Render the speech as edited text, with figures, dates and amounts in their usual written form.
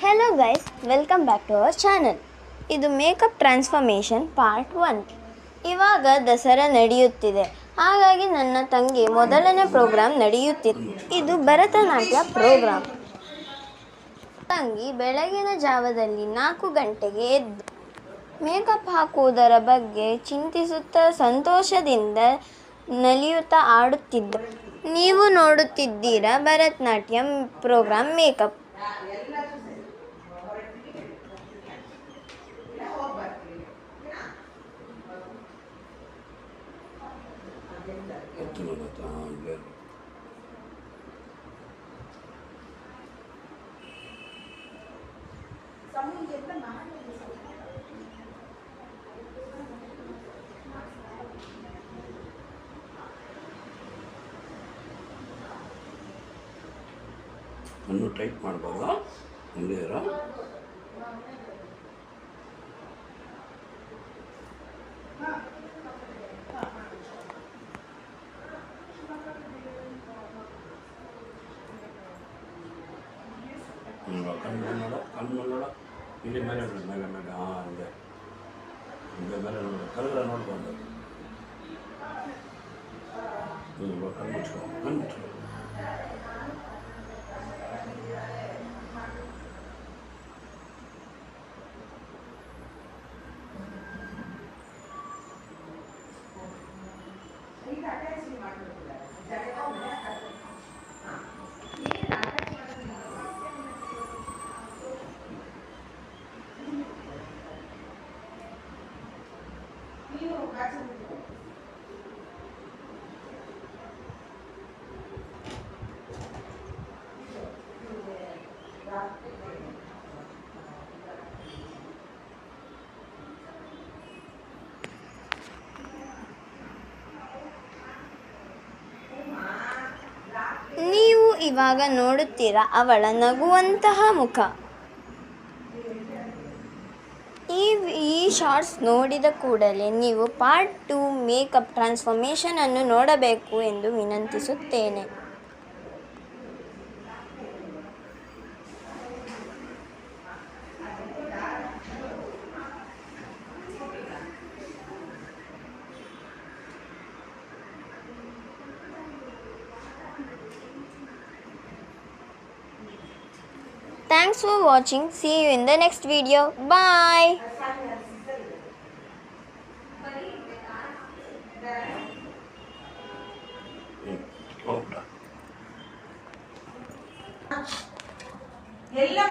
Hello guys, welcome back to our channel. ಇದು makeup transformation part 1. ಇವಾಗ ದಸರಾ ನಡೆಯುತ್ತಿದೆ, ಹಾಗಾಗಿ ನನ್ನ ತಂಗಿ ಮೊದಲನೇ ಪ್ರೋಗ್ರಾಮ್ ನಡೆಯುತ್ತಿದೆ. ಇದು ಭರತನಾಟ್ಯ ಪ್ರೋಗ್ರಾಮ್. ತಂಗಿ ಬೆಳಗಿನ ಜಾವದಲ್ಲಿ 4 ಗಂಟೆಗೆ ಎದ್ದು ಮೇಕಪ್ ಹಾಕುವುದರ ಬಗ್ಗೆ ಚಿಂತಿಸುತ್ತಾ ಸಂತೋಷದಿಂದ ನಲಿಯುತ್ತಾ ಆಡುತ್ತಿದ್ದ. ನೀವು ನೋಡುತ್ತಿದ್ದೀರಾ ಭರತನಾಟ್ಯಂ ಪ್ರೋಗ್ರಾಮ್ ಮೇಕಪ್. ಇನ್ನೂ ಟೈಟ್ ಮಾಡಬಾರ್ದು, ಹಿಂಗೆ ಇರೋ. ಕಣ್ಣು ನೋಡ ಇಲ್ಲಿ ಮೇಲೆ ಮೇಲೆ ಮೇಲೆ. ಹಾಂ, ಹಂಗೆ ಹಿಂಗೆ ಮೇಲೆ ನೋಡು, ಕಲ್ಲರ ನೋಡ್ಬಾರ್ದು. ಕಣ್ಣು ಮುಚ್ಕೊ, ಕಣ್ಣು ಮುಚ್ಕೊ. ನೀವು ಇವಾಗ ನೋಡುತ್ತೀರಾ ಅವಳ ನಗುವಂತಹ ಮುಖ. ಈ ಶಾರ್ಟ್ಸ್ ನೋಡಿದ ಕೂಡಲೇ ನೀವು ಪಾರ್ಟ್ 2 ಮೇಕಪ್ ಟ್ರಾನ್ಸ್ಫಾರ್ಮೇಷನ್ ಅನ್ನು ನೋಡಬೇಕು ಎಂದು ವಿನಂತಿಸುತ್ತೇನೆ. Thanks for watching. See you in the next video. Bye.